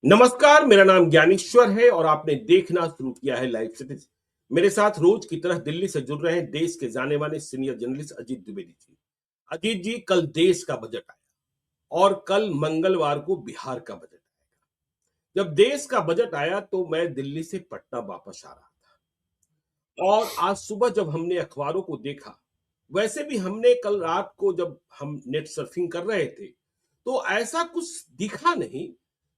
नमस्कार, मेरा नाम ज्ञानेश्वर है और आपने देखना शुरू किया है लाइव सिटीज। मेरे साथ रोज की तरह दिल्ली से जुड़ रहे हैं देश के जाने माने सीनियर जर्नलिस्ट अजीत द्विवेदी जी। अजीत जी, कल देश का बजट आया और कल मंगलवार को बिहार का बजट आएगा। जब देश का बजट आया तो मैं दिल्ली से पटना वापस आ रहा था और आज सुबह जब हमने अखबारों को देखा, वैसे भी हमने कल रात को जब हम नेट सर्फिंग कर रहे थे, तो ऐसा कुछ दिखा नहीं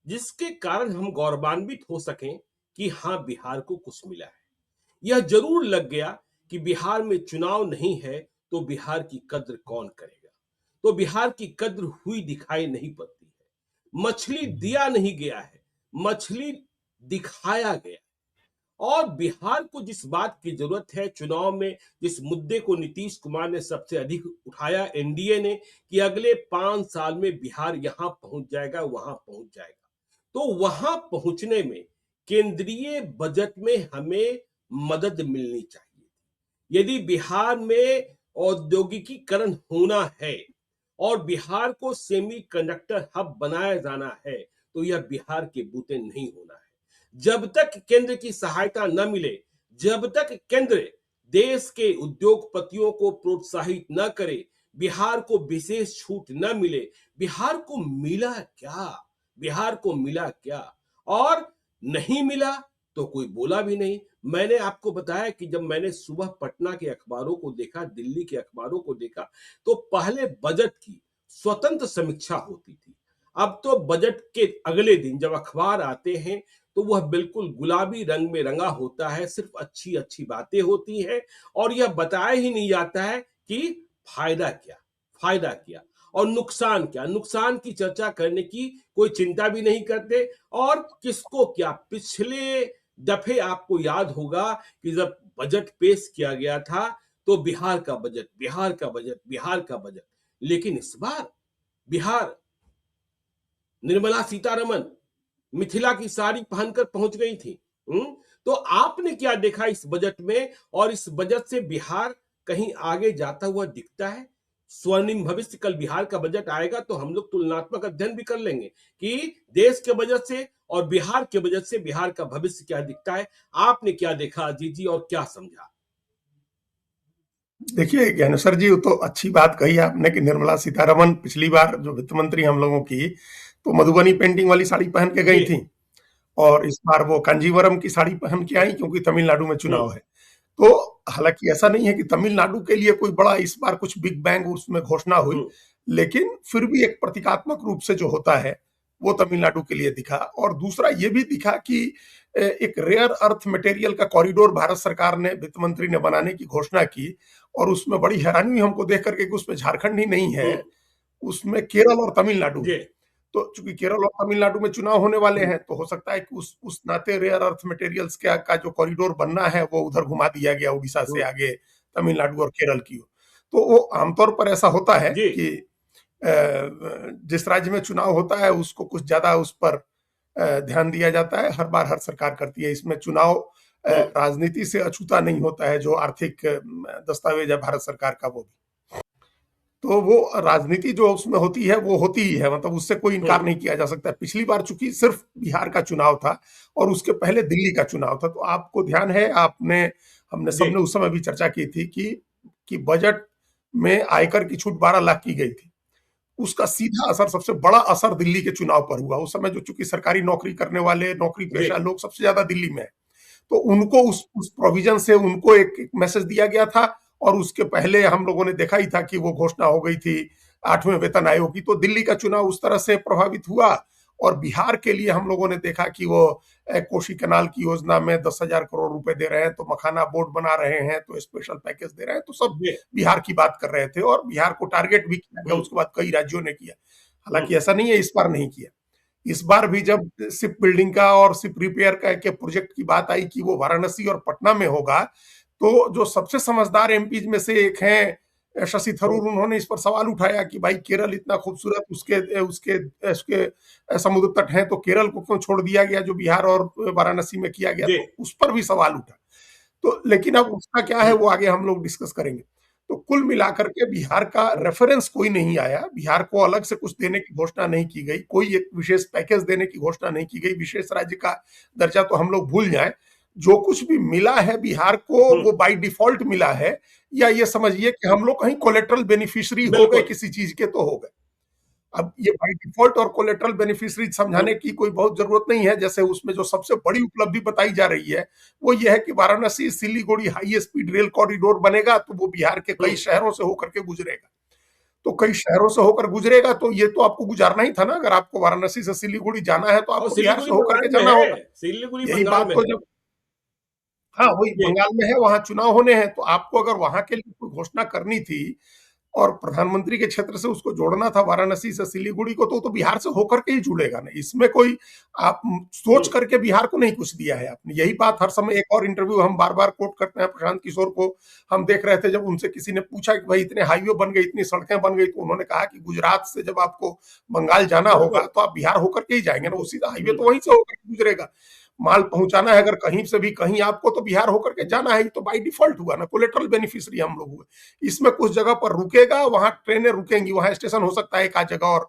जिसके कारण हम गौरवान्वित हो सकें कि हाँ, बिहार को कुछ मिला है। यह जरूर लग गया कि बिहार में चुनाव नहीं है तो बिहार की कद्र कौन करेगा। तो बिहार की कद्र हुई दिखाई नहीं पड़ती है। मछली दिया नहीं गया है, मछली दिखाया गया। और बिहार को जिस बात की जरूरत है, चुनाव में जिस मुद्दे को नीतीश कुमार ने सबसे अधिक उठाया, एनडीए ने, कि अगले 5 साल में बिहार यहां पहुंच जाएगा, वहां पहुंच जाएगा। तो वहां पहुंचने में केंद्रीय बजट में हमें मदद मिलनी चाहिए। यदि बिहार में औद्योगिकीकरण होना है और बिहार को सेमी कंडक्टर हब बनाया जाना है, तो यह बिहार के बूते नहीं होना है। जब तक केंद्र की सहायता न मिले, जब तक केंद्र देश के उद्योगपतियों को प्रोत्साहित न करे, बिहार को विशेष छूट न मिले, बिहार को मिला क्या? बिहार को मिला क्या? और नहीं मिला तो कोई बोला भी नहीं। मैंने आपको बताया कि जब मैंने सुबह पटना के अखबारों को देखा, दिल्ली के अखबारों को देखा, तो पहले बजट की स्वतंत्र समीक्षा होती थी। अब तो बजट के अगले दिन जब अखबार आते हैं तो वह बिल्कुल गुलाबी रंग में रंगा होता है, सिर्फ अच्छी अच्छी बातें होती हैं और यह बताया ही नहीं जाता है कि फायदा क्या, फायदा क्या और नुकसान क्या। नुकसान की चर्चा करने की कोई चिंता भी नहीं करते। और किसको क्या, पिछले दफे आपको याद होगा कि जब बजट पेश किया गया था तो बिहार का बजट, बिहार का बजट, बिहार का बजट, लेकिन इस बार बिहार, निर्मला सीतारमन मिथिला की साड़ी पहनकर पहुंच गई थी। तो आपने क्या देखा इस बजट में? और इस बजट से बिहार कहीं आगे जाता हुआ दिखता है? स्वर्णिम भविष्य, कल बिहार का बजट आएगा तो हम लोग तुलनात्मक अध्ययन भी कर लेंगे कि देश के बजट से और बिहार के बजट से बिहार का भविष्य क्या दिखता है। आपने क्या देखा अजीत जी और क्या समझा? देखिए ज्ञानेश्वर जी, वो तो अच्छी बात कही आपने कि निर्मला सीतारमन पिछली बार जो वित्त मंत्री हम लोगों की, तो मधुबनी पेंटिंग वाली साड़ी पहन के गई जी। थी और इस बार वो कांजीवरम की साड़ी पहन के आई क्योंकि तमिलनाडु में हम्म। चुनाव है। तो हालांकि ऐसा नहीं है कि तमिलनाडु के लिए कोई बड़ा इस बार कुछ बिग बैंग उसमें घोषणा हुई, हम्म। लेकिन फिर भी एक प्रतीकात्मक रूप से जो होता है वो तमिलनाडु के लिए दिखा। और दूसरा ये भी दिखा कि एक रेयर अर्थ मटेरियल का कॉरिडोर भारत सरकार ने, वित्त मंत्री ने बनाने की घोषणा की और उसमें बड़ी हैरानी हुई हमको देख करके कि उसमें झारखंड ही नहीं है, हम्म। उसमें केरल और तमिलनाडु जी। है। तो चूंकि केरल और तमिलनाडु में चुनाव होने वाले हैं तो हो सकता है कि उस नाते रेयर अर्थ मटेरियल्स का जो कॉरिडोर बनना है वो उधर घुमा दिया गया, उड़ीसा से हम्म। आगे तमिलनाडु और केरल की ओर। तो वो आमतौर पर ऐसा होता है जी। कि जिस राज्य में चुनाव होता है उसको कुछ ज्यादा उस पर ध्यान दिया जाता है। हर बार हर सरकार करती है। इसमें चुनाव हम्म। राजनीति से अछूता नहीं होता है। जो आर्थिक दस्तावेज है भारत सरकार का वो भी, तो वो राजनीति जो उसमें होती है वो होती ही है, मतलब उससे कोई इनकार हम्म। नहीं किया जा सकता। पिछली बार चूंकि सिर्फ बिहार का चुनाव था और उसके पहले दिल्ली का चुनाव था, तो आपको ध्यान है, आपने, हमने जी। सबने उस समय भी चर्चा की थी कि बजट में आयकर की छूट 12 लाख की गई थी। उसका सीधा असर, सबसे बड़ा असर दिल्ली के चुनाव पर हुआ। उस समय जो चूंकि सरकारी नौकरी करने वाले, नौकरी जी। पेशा लोग सबसे ज्यादा दिल्ली में है, तो उनको उस प्रोविजन से उनको एक मैसेज दिया गया था। और उसके पहले हम लोगों ने देखा ही था कि वो घोषणा हो गई थी 8वें वेतन आयोग की। तो दिल्ली का चुनाव उस तरह से प्रभावित हुआ। और बिहार के लिए हम लोगों ने देखा कि वो कोशी कनाल की योजना में 10,000 करोड़ रुपए दे रहे हैं, तो मखाना बोर्ड बना रहे हैं, तो स्पेशल पैकेज दे रहे हैं, तो सब जी। बिहार की बात कर रहे थे और बिहार को टारगेट भी किया गया। हम्म। उसके बाद कई राज्यों ने किया। हम्म। हालांकि ऐसा नहीं है इस बार नहीं किया। इस बार भी जब शिप बिल्डिंग का और शिप रिपेयर का के प्रोजेक्ट की बात आई कि वो वाराणसी और पटना में होगा, तो जो सबसे समझदार एमपीज में से एक हैं शशि हम्म। थरूर, उन्होंने इस पर सवाल उठाया कि भाई केरल इतना खूबसूरत, उसके उसके उसके समुद्र तट हैं, तो केरल को क्यों छोड़ दिया गया जो बिहार और वाराणसी में किया गया? जी। तो उस पर भी सवाल उठा। तो लेकिन अब उसका क्या है हम्म। वो आगे हम लोग डिस्कस करेंगे। तो कुल मिलाकर के बिहार का रेफरेंस कोई नहीं आया, बिहार को अलग से कुछ देने की घोषणा नहीं की गई, कोई एक विशेष पैकेज देने की घोषणा नहीं की गई, विशेष राज्य का दर्जा तो हम लोग भूल जाएं। जो कुछ भी मिला है बिहार को वो बाय डिफॉल्ट मिला है, या ये समझिए कि हम लोग कहीं कोलेटरल बेनिफिशियरी हो गए किसी चीज के तो हो गए। अब ये बाय डिफॉल्ट और कोलेटरल बेनिफिशियरी समझाने की कोई बहुत जरूरत नहीं है। जैसे उसमें जो सबसे बड़ी उपलब्धि बताई जा रही है वो ये है कि Varanasi Siliguri high speed rail corridor बनेगा, तो वो बिहार के कई शहरों से होकर के गुजरेगा। तो कई शहरों से होकर गुजरेगा तो ये तो आपको गुजारना ही था ना। अगर आपको वाराणसी से सिलीगुड़ी जाना है तो आपको बिहार से होकर के जाना होगा। यही बात तो जब, हाँ वही बंगाल में है, वहां चुनाव होने हैं, तो आपको अगर वहां के लिए कोई घोषणा करनी थी और प्रधानमंत्री के क्षेत्र से उसको जोड़ना था वाराणसी से सिलीगुड़ी को, तो बिहार से होकर के ही जुड़ेगा ना। इसमें कोई आप सोच करके बिहार को नहीं कुछ दिया है आपने। यही बात हर समय, एक और इंटरव्यू हम बार बार कोट करते हैं प्रशांत किशोर को, हम देख रहे थे जब उनसे किसी ने पूछा कि भाई इतने हाईवे बन गए, इतनी सड़कें बन गई, तो उन्होंने कहा कि गुजरात से जब आपको बंगाल जाना होगा तो आप बिहार होकर के ही जाएंगे ना, उसी हाईवे तो वहीं से होकर गुजरेगा। माल पहुंचाना है अगर कहीं से भी कहीं आपको, तो बिहार होकर के जाना है, तो बाय डिफॉल्ट हुआ ना, कोलेटरल बेनिफिशियरी हम लोग हुए। इसमें कुछ जगह पर रुकेगा, वहां ट्रेनें रुकेंगी, वहां स्टेशन हो सकता है एक आध जगह और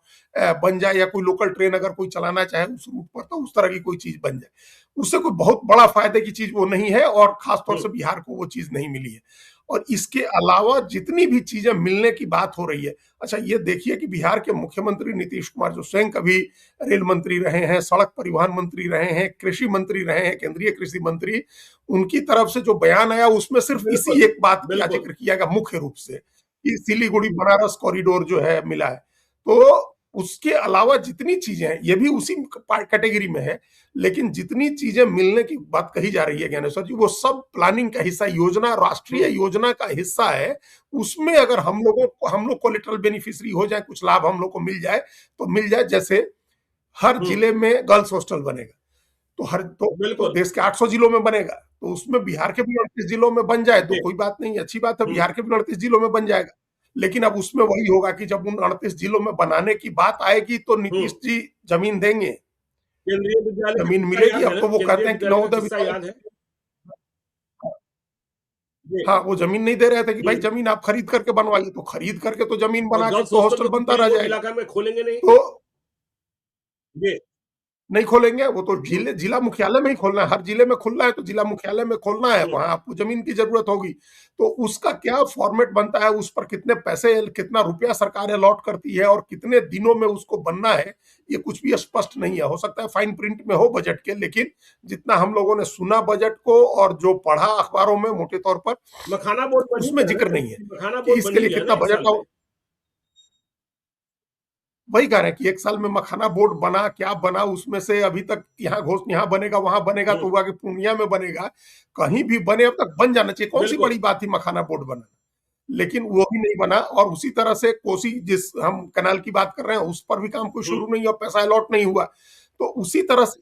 बन जाए, या कोई लोकल ट्रेन अगर कोई चलाना चाहे उस रूट पर तो उस तरह की कोई चीज बन जाए। उससे कोई बहुत बड़ा फायदे की चीज वो नहीं है, और खासतौर से बिहार को वो चीज नहीं मिली है। और इसके अलावा जितनी भी चीजें मिलने की बात हो रही है, अच्छा ये देखिए कि बिहार के मुख्यमंत्री नीतीश कुमार, जो स्वयं कभी रेल मंत्री रहे हैं, सड़क परिवहन मंत्री रहे हैं, कृषि मंत्री रहे हैं, केंद्रीय कृषि मंत्री, उनकी तरफ से जो बयान आया उसमें सिर्फ इसी एक बात का जिक्र किया गया मुख्य रूप से, कि सिलीगुड़ी बनारस कॉरिडोर जो है मिला है। तो उसके अलावा जितनी चीजें हैं, ये भी उसी कैटेगरी में है, लेकिन जितनी चीजें मिलने की बात कही जा रही है ज्ञानेश्वर जी, वो सब प्लानिंग का हिस्सा, योजना, राष्ट्रीय योजना का हिस्सा है। उसमें अगर हम लोग कोलेटरल बेनिफिशियरी हो जाए, कुछ लाभ हम लोग को मिल जाए तो मिल जाए। जैसे हर जिले में गर्ल्स हॉस्टल बनेगा, तो देश के 800 जिलों में बनेगा, तो उसमें बिहार के भी 38 जिलों में बन जाए तो कोई बात नहीं, अच्छी बात है, बिहार के भी 38 जिलों में बन जाएगा। लेकिन अब उसमें वही होगा कि जब उन 38 जिलों में बनाने की बात आएगी तो नीतीश जी जमीन देंगे, केंद्रीय विद्यालय जमीन मिलेगी। अब तो वो कहते हैं कि नवोदय विद्यालय, हाँ वो जमीन नहीं दे रहे थे कि भाई जमीन आप खरीद करके बनवाइए, तो खरीद करके तो जमीन बना के तो हॉस्टल बनता रह जाएगा। इलाका में खोलेंगे नहीं तो ये नहीं खोलेंगे, वो तो जिला मुख्यालय में ही खोलना है, हर जिले में खुलना है तो जिला मुख्यालय में खोलना है, वहां आपको जमीन की जरूरत होगी। तो उसका क्या फॉर्मेट बनता है, उस पर कितने पैसे, कितना रुपया सरकार अलॉट करती है और कितने दिनों में उसको बनना है, ये कुछ भी स्पष्ट नहीं है। हो सकता है फाइन प्रिंट में हो बजट के, लेकिन जितना हम लोगों ने सुना बजट को और जो पढ़ा अखबारों में मोटे तौर पर, मखाना बोर्ड उसमें जिक्र नहीं है कि इसके लिए कितना बजट हो। वही कह रहे हैं कि एक साल में मखाना बोर्ड बना, क्या बना उसमें से अभी तक, यहाँ बनेगा वहां बनेगा, तो हुआ कि पूर्णिया में बनेगा, कहीं भी बने अब तक बन जाना चाहिए, कौन सी बड़ी बात थी मखाना बोर्ड बना, लेकिन वो भी नहीं बना। और उसी तरह से कोसी, जिस हम कनाल की बात कर रहे हैं, उस पर भी काम कोई शुरू नहीं हुआ, पैसा अलॉट नहीं हुआ। तो उसी तरह से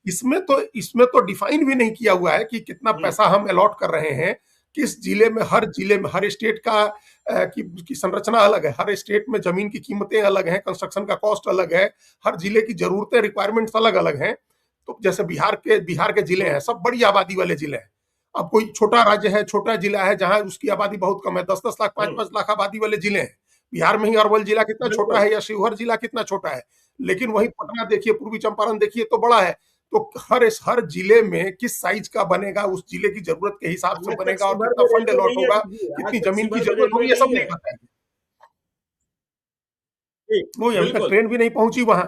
इसमें तो डिफाइन भी नहीं किया हुआ है कि कितना पैसा हम अलॉट कर रहे हैं, किस जिले में, हर स्टेट का की संरचना अलग है, हर स्टेट में जमीन की कीमतें अलग हैं, कंस्ट्रक्शन का कॉस्ट अलग है, हर जिले की जरूरतें, रिक्वायरमेंट्स अलग अलग हैं। तो जैसे बिहार के जिले हैं, सब बड़ी आबादी वाले जिले हैं। अब कोई छोटा राज्य है, छोटा जिला है जहां उसकी आबादी बहुत कम है, 10-10 लाख, 5-5 लाख आबादी वाले जिले हैं। बिहार में ही अरवल जिला कितना छोटा है, या शिवहर जिला कितना छोटा है, लेकिन वही पटना देखिए, पूर्वी चंपारण देखिए तो बड़ा है। तो हर जिले में किस साइज का बनेगा, उस जिले की जरूरत के हिसाब से बनेगा, और कितना फंड अलॉट होगा, कितनी जमीन की जरूरत होगी, ये सब नहीं पता है। वो अभी तक ट्रेन भी नहीं पहुंची वहां।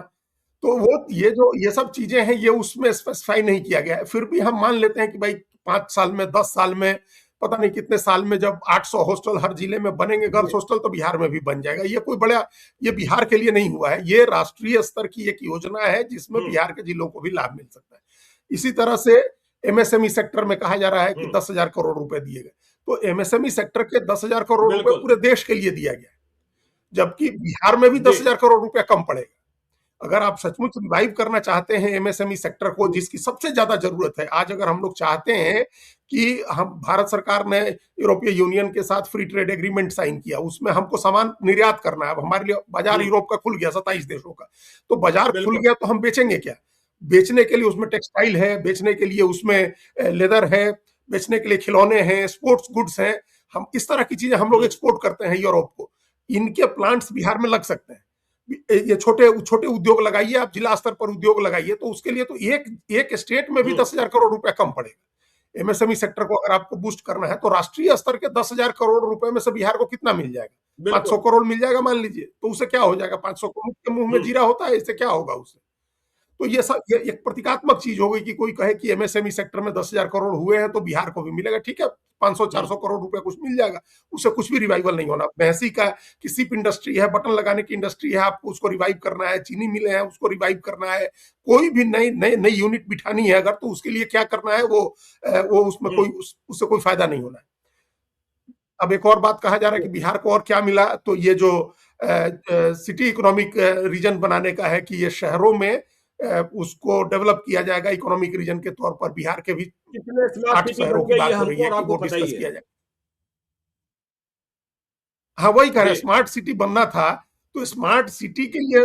तो वो ये सब चीजें हैं, ये उसमें स्पेसिफाई नहीं किया गया है। फिर भी हम मान लेते हैं कि भाई 5 साल में, 10 साल में, पता नहीं कितने साल में, जब 800 हॉस्टल हर जिले में बनेंगे गर्ल्स हॉस्टल, तो बिहार में भी बन जाएगा। ये कोई बड़ा, ये बिहार के लिए नहीं हुआ है, ये राष्ट्रीय स्तर की एक योजना है जिसमें बिहार के जिलों को भी लाभ मिल सकता है। इसी तरह से एमएसएमई सेक्टर में कहा जा रहा है कि 10,000 करोड़ रुपए दिए गए, तो एमएसएमई सेक्टर के 10,000 करोड़ रुपए पूरे देश के लिए दिया गया, जबकि बिहार में भी 10,000 करोड़ रुपया कम पड़ेगा। अगर आप सचमुच रिवाइव करना चाहते हैं एमएसएमई सेक्टर को, जिसकी सबसे ज्यादा जरूरत है आज, अगर हम लोग चाहते हैं कि हम, भारत सरकार ने यूरोपीय यूनियन के साथ फ्री ट्रेड एग्रीमेंट साइन किया, उसमें हमको सामान निर्यात करना है, अब हमारे लिए बाजार यूरोप का खुल गया, 27 देशों का, तो बाजार खुल गया, तो हम बेचेंगे क्या? बेचने के लिए उसमें टेक्सटाइल है, बेचने के लिए उसमें लेदर है, बेचने के लिए खिलौने हैं, स्पोर्ट्स गुड्स हैं, हम इस तरह की चीजें हम लोग एक्सपोर्ट करते हैं यूरोप को, इनके प्लांट्स बिहार में लग सकते हैं। ये छोटे छोटे उद्योग लगाइए आप, जिला स्तर पर उद्योग लगाइए, तो उसके लिए तो एक एक स्टेट में भी 10,000 करोड़ रुपया कम पड़ेगा। एमएसएमई सेक्टर को अगर आपको बूस्ट करना है तो राष्ट्रीय स्तर के 10,000 करोड़ रुपए में से बिहार को कितना मिल जाएगा? 500 करोड़ मिल जाएगा मान लीजिए, तो उसे क्या हो जाएगा? 500 करोड़ के मुंह में जीरा होता है, इससे क्या होगा उसे? तो ये सब ये एक प्रतीकात्मक चीज हो गई कि कोई कहे कि एमएसएमई सेक्टर में 10,000 करोड़ हुए हैं तो बिहार को भी मिलेगा। ठीक है, 500-400 करोड़ रुपए कुछ मिल जाएगा, उससे कुछ भी रिवाइवल नहीं होना। भैंसी का कि सिप इंडस्ट्री है, बटन लगाने की इंडस्ट्री है, आपको उसको रिवाइव करना है, चीनी मिले हैं उसको रिवाइव करना है, कोई भी नई नई नई यूनिट बिठानी है अगर, तो उसके लिए क्या करना है वो उसमें कोई उससे कोई फायदा नहीं होना है। अब एक और बात कहा जा रहा है कि बिहार को और क्या मिला, तो ये जो सिटी इकोनॉमिक रीजन बनाने का है कि ये शहरों में उसको डेवलप किया जाएगा इकोनॉमिक रीजन के तौर पर। बिहार के भी कितने स्मार्ट 8 सिटी शहरों बन की गई है बात हो रही हमको है और कि आपको वो पता डिस्कस ही है। किया जाए। हाँ, वही कह रहे हैं, जी स्मार्ट सिटी बनना था, तो स्मार्ट सिटी के लिए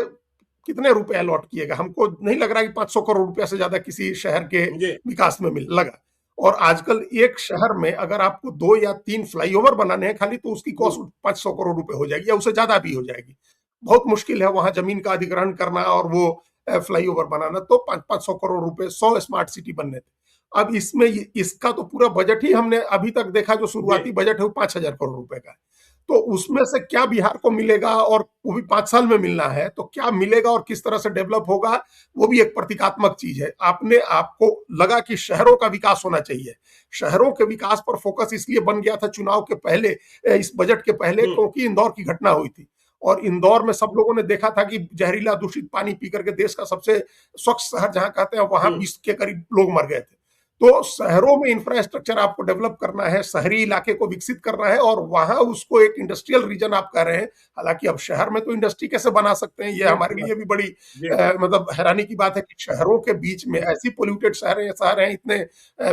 कितने रुपए अलॉट किएगा? हमको नहीं लग रहा कि 500 करोड़ रुपया से ज्यादा किसी शहर के जी विकास में मिल लगा। और आजकल एक शहर में अगर आपको 2 या 3 फ्लाईओवर बनाने हैं खाली, तो उसकी कॉस्ट 500 करोड़ रुपए हो जाएगी या उससे ज्यादा भी हो जाएगी। बहुत मुश्किल है वहां जमीन का अधिग्रहण करना और वो फ्लाईओवर बनाना, तो 500 करोड़ रुपए 100 स्मार्ट सिटी बनने थे। अब इसमें इसका तो पूरा बजट ही हमने अभी तक देखा, जो शुरुआती जी बजट है वो 5,000 करोड़ रुपए का है। तो उसमें से क्या बिहार को मिलेगा, और वो भी 5 साल में मिलना है, तो क्या मिलेगा और किस तरह से डेवलप होगा, वो भी एक प्रतीकात्मक चीज है। आपने आपको लगा कि शहरों का विकास होना चाहिए, शहरों के विकास पर फोकस इसलिए बन गया था चुनाव के पहले, इस बजट के पहले, क्योंकि इंदौर की घटना हुई थी और इंदौर में सब लोगों ने देखा था कि जहरीला दूषित पानी पी करके देश का सबसे स्वच्छ शहर जहां कहते हैं वहां 20 के करीब लोग मर गए थे। तो शहरों में इंफ्रास्ट्रक्चर आपको डेवलप करना है, शहरी इलाके को विकसित करना है, और वहां उसको एक इंडस्ट्रियल रीजन आप कह रहे हैं। हालांकि अब शहर में तो इंडस्ट्री कैसे बना सकते हैं, ये हमारे लिए भी बड़ी जी मतलब हैरानी की बात है कि शहरों के बीच में ऐसी पोल्यूटेड शहर हैं इतने,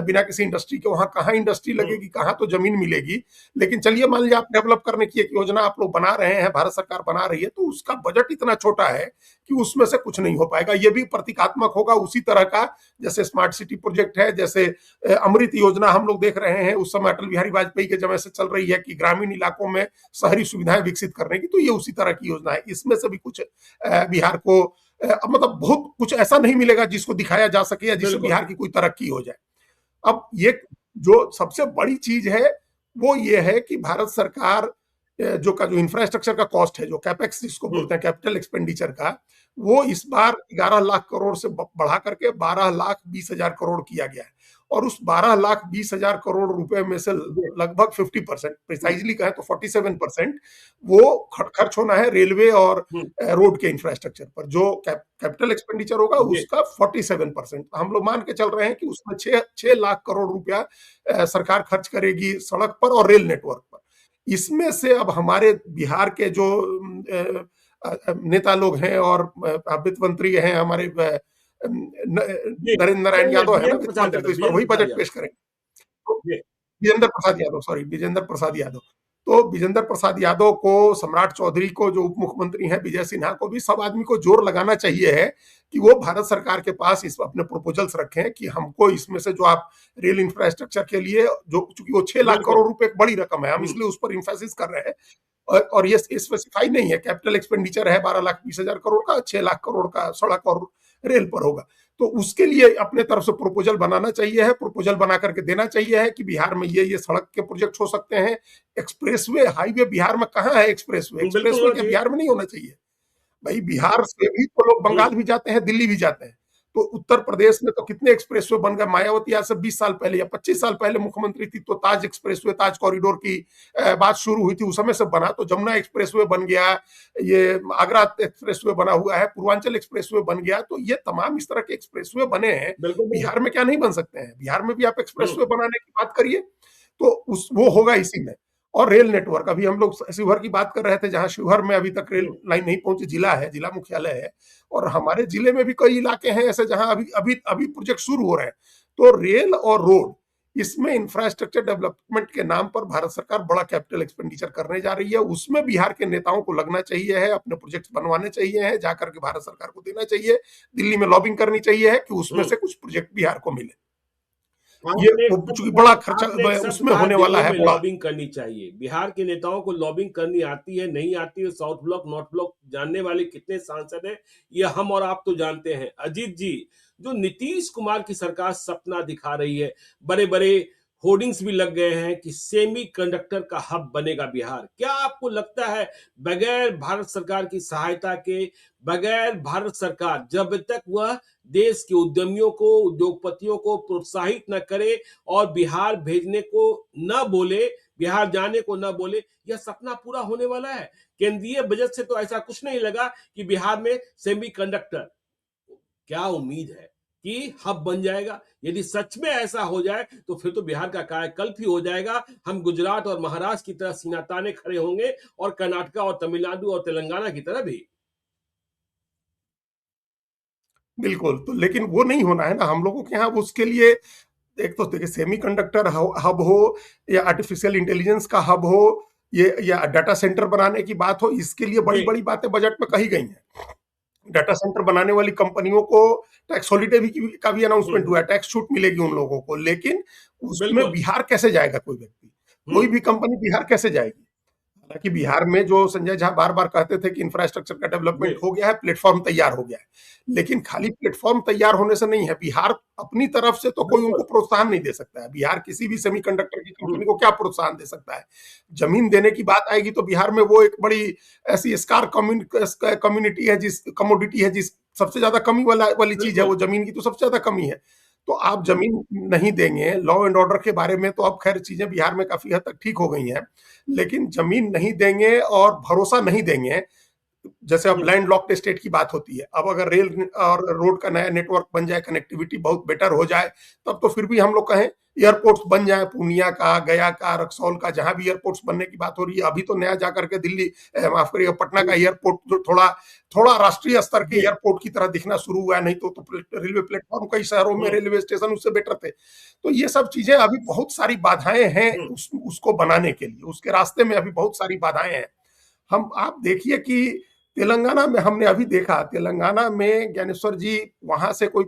बिना किसी इंडस्ट्री के, वहां कहाँ इंडस्ट्री लगेगी, कहाँ तो जमीन मिलेगी। लेकिन चलिए मान लीजिए आप डेवलप करने की एक योजना आप लोग बना रहे हैं, भारत सरकार बना रही है, तो उसका बजट इतना छोटा है कि उसमें से कुछ नहीं हो पाएगा। ये भी प्रतीकात्मक होगा उसी तरह का जैसे स्मार्ट सिटी प्रोजेक्ट है, जैसे अमृत योजना हम लोग देख रहे हैं उस समय अटल बिहारी वाजपेयी के समय से चल रही है कि ग्रामीण इलाकों में शहरी सुविधाएं विकसित करने की, तो ये उसी तरह की योजना है। इसमें से भी कुछ बिहार को मतलब बहुत कुछ ऐसा नहीं मिलेगा जिसको दिखाया जा सके या जिससे बिहार की कोई तरक्की हो जाए। अब ये जो सबसे बड़ी चीज है वो ये है कि भारत सरकार जो इंफ्रास्ट्रक्चर का कॉस्ट है, जो कैपेक्स जिसको बोलते हैं, कैपिटल एक्सपेंडिचर का, वो इस बार 11 लाख करोड़ से बढ़ा करके 12,20,000 करोड़ किया गया है। और उस 12,20,000 करोड़ रुपए में से लगभग 50%, प्रिसाइजली कहें तो 47% वो खर्च होना है रेलवे और रोड के इंफ्रास्ट्रक्चर पर। जो कैपिटल एक्सपेंडिचर होगा उसका 47%, हम लोग मान के चल रहे हैं कि उसमें 6 लाख करोड़ रुपया सरकार खर्च करेगी सड़क पर और रेल नेटवर्क पर। इसमें से अब हमारे बिहार के जो नेता लोग हैं और वित्त मंत्री हैं हमारे, नरेंद्र नारायण यादव है ना वित्त मंत्री, तो इस पर वही बजट पेश करेंगे। तो विजेंद्र प्रसाद यादव, सॉरी विजेंद्र प्रसाद यादव, तो विजेंद्र प्रसाद यादव को, सम्राट चौधरी को जो उप मुख्यमंत्री हैं, विजय सिन्हा को भी, सब आदमी को जोर लगाना चाहिए है कि वो भारत सरकार के पास इस अपने प्रपोजल्स रखें कि हमको इसमें से जो आप रेल इंफ्रास्ट्रक्चर के लिए, जो चूंकि वो 6 लाख करोड़ रुपए एक बड़ी रकम है, हम इसलिए उस पर इंफेसिस कर रहे हैं। और ये स्पेसिफाई नहीं है, कैपिटल एक्सपेंडिचर है 12,20,000 करोड़ का, 6 लाख करोड़ का सड़क और रेल पर होगा। तो उसके लिए अपने तरफ से प्रपोजल बनाना चाहिए है, प्रपोजल बना करके देना चाहिए है कि बिहार में ये सड़क के प्रोजेक्ट हो सकते हैं। एक्सप्रेसवे, हाईवे बिहार में कहाँ है? एक्सप्रेसवे के बिहार में नहीं होना चाहिए भाई। बिहार से भी तो लोग बंगाल भी जाते हैं, दिल्ली भी जाते हैं। तो उत्तर प्रदेश में तो कितने एक्सप्रेसवे बन गए। मायावती आज से 20 साल पहले या 25 साल पहले मुख्यमंत्री थी तो ताज एक्सप्रेसवे, ताज कॉरिडोर की बात शुरू हुई थी, उस समय से बना। तो जमुना एक्सप्रेसवे बन गया, ये आगरा एक्सप्रेसवे बना हुआ है, पूर्वांचल एक्सप्रेसवे बन गया। तो ये तमाम इस तरह के एक्सप्रेसवे बने हैं, बिहार में क्या नहीं बन सकते हैं? बिहार में भी आप एक्सप्रेसवे बनाने की बात करिए, तो वो होगा इसी में। और रेल नेटवर्क, अभी हम लोग शिवहर की बात कर रहे थे, जहां शिवहर में अभी तक रेल लाइन नहीं पहुंची, जिला है, जिला मुख्यालय है, और हमारे जिले में भी कई इलाके हैं ऐसे जहां अभी अभी अभी प्रोजेक्ट शुरू हो रहे हैं। तो रेल और रोड, इसमें इंफ्रास्ट्रक्चर डेवलपमेंट के नाम पर भारत सरकार बड़ा कैपिटल एक्सपेंडिचर करने जा रही है। उसमें बिहार के नेताओं को लगना चाहिए है, अपने प्रोजेक्ट बनवाने चाहिए है, जाकर के भारत सरकार को देना चाहिए, दिल्ली में लॉबिंग करनी चाहिए है कि उसमें से कुछ प्रोजेक्ट बिहार को मिले। ये आपने एक वो शब्द चूंकि कहा बड़ा खर्चा आपने एक शब्द उसमें कहा होने वाला दिल्ली है में बड़ा। लॉबिंग करनी चाहिए। बिहार के नेताओं को लॉबिंग करनी आती है, नहीं आती है, साउथ ब्लॉक, नॉर्थ ब्लॉक जानने वाले कितने सांसद हैं, ये हम और आप तो जानते हैं। अजीत जी, जो नीतीश कुमार की सरकार सपना दिखा रही है, बड़े-बड़े होर्डिंग्स भी लग गए हैं कि सेमीकंडक्टर का हब बनेगा बिहार। क्या आपको लगता है बगैर भारत सरकार की सहायता के, बगैर भारत सरकार जब तक वह देश के उद्यमियों को, उद्योगपतियों को प्रोत्साहित न करे और बिहार भेजने को न बोले, बिहार जाने को न बोले, यह सपना पूरा होने वाला है? केंद्रीय बजट से तो ऐसा कुछ नहीं लगा कि बिहार में सेमीकंडक्टर, क्या उम्मीद है कि हब बन जाएगा? यदि सच में ऐसा हो जाए तो फिर तो बिहार का कायाकल्प ही हो जाएगा। हम गुजरात और महाराष्ट्र की तरह सीना ताने खड़े होंगे और कर्नाटका और तमिलनाडु और तेलंगाना की तरह भी। बिल्कुल, तो लेकिन वो नहीं होना है ना हम लोगों के यहाँ। उसके लिए एक तो देखिए सेमीकंडक्टर हब हो या आर्टिफिशियल इंटेलिजेंस का हब हो, ये या डाटा सेंटर बनाने की बात हो, इसके लिए जी। बड़ी बड़ी बातें बजट में कही गई हैं। डाटा सेंटर बनाने वाली कंपनियों को टैक्स हॉलिडे भी का भी अनाउंसमेंट हुआ है, टैक्स छूट मिलेगी उन लोगों को, लेकिन उसमें बिल्कुल। बिहार कैसे जाएगा कोई व्यक्ति? कोई हम्म। भी कंपनी बिहार कैसे जाएगी? हालांकि बिहार में जो संजय झा बार बार कहते थे कि इंफ्रास्ट्रक्चर का जी। डेवलपमेंट हो गया है, प्लेटफॉर्म तैयार हो गया है, लेकिन खाली प्लेटफॉर्म तैयार होने से नहीं है। बिहार अपनी तरफ से तो कोई उनको बिल्कुल। प्रोत्साहन नहीं दे सकता है। बिहार किसी भी सेमीकंडक्टर की हम्म। कंपनी को क्या प्रोत्साहन दे सकता है? जमीन देने की बात आएगी तो बिहार में वो एक बड़ी ऐसी स्कार कम्युनिटी है, जिस कमोडिटी है, जिस सबसे ज्यादा कमी वाली चीज है, बिल्कुल। वो जमीन की तो सबसे ज्यादा कमी है। तो आप जमीन नहीं देंगे, लॉ एंड ऑर्डर के बारे में तो अब खैर चीजें बिहार में काफी हद तक ठीक हो गई हैं, लेकिन जमीन नहीं देंगे और भरोसा नहीं देंगे। जैसे अब हम्म। लैंड लॉक्ड स्टेट की बात होती है, अब अगर रेल और रोड का नया नेटवर्क बन जाए, कनेक्टिविटी बहुत बेटर हो जाए, तब तो फिर भी हम लोग कहें एयरपोर्ट्स बन जाए, पूर्णिया का, गया का, रक्सौल का, जहां भी एयरपोर्ट्स बनने की बात हो रही है। अभी तो नया जाकर के दिल्ली, माफ करिए, पटना का एयरपोर्ट जो थोड़ा थोड़ा राष्ट्रीय स्तर के जी। एयरपोर्ट की तरह दिखना शुरू हुआ है, नहीं तो रेलवे प्लेटफॉर्म कई शहरों में हम्म। रेलवे स्टेशन उससे बेटर थे। तो ये सब चीजें अभी बहुत सारी बाधाएं हैं हम्म। उसको बनाने के लिए, उसके रास्ते में अभी बहुत सारी बाधाएं हैं। हम आप देखिए कि तेलंगाना में हमने अभी देखा, तेलंगाना में ज्ञानेश्वर जी वहां से कोई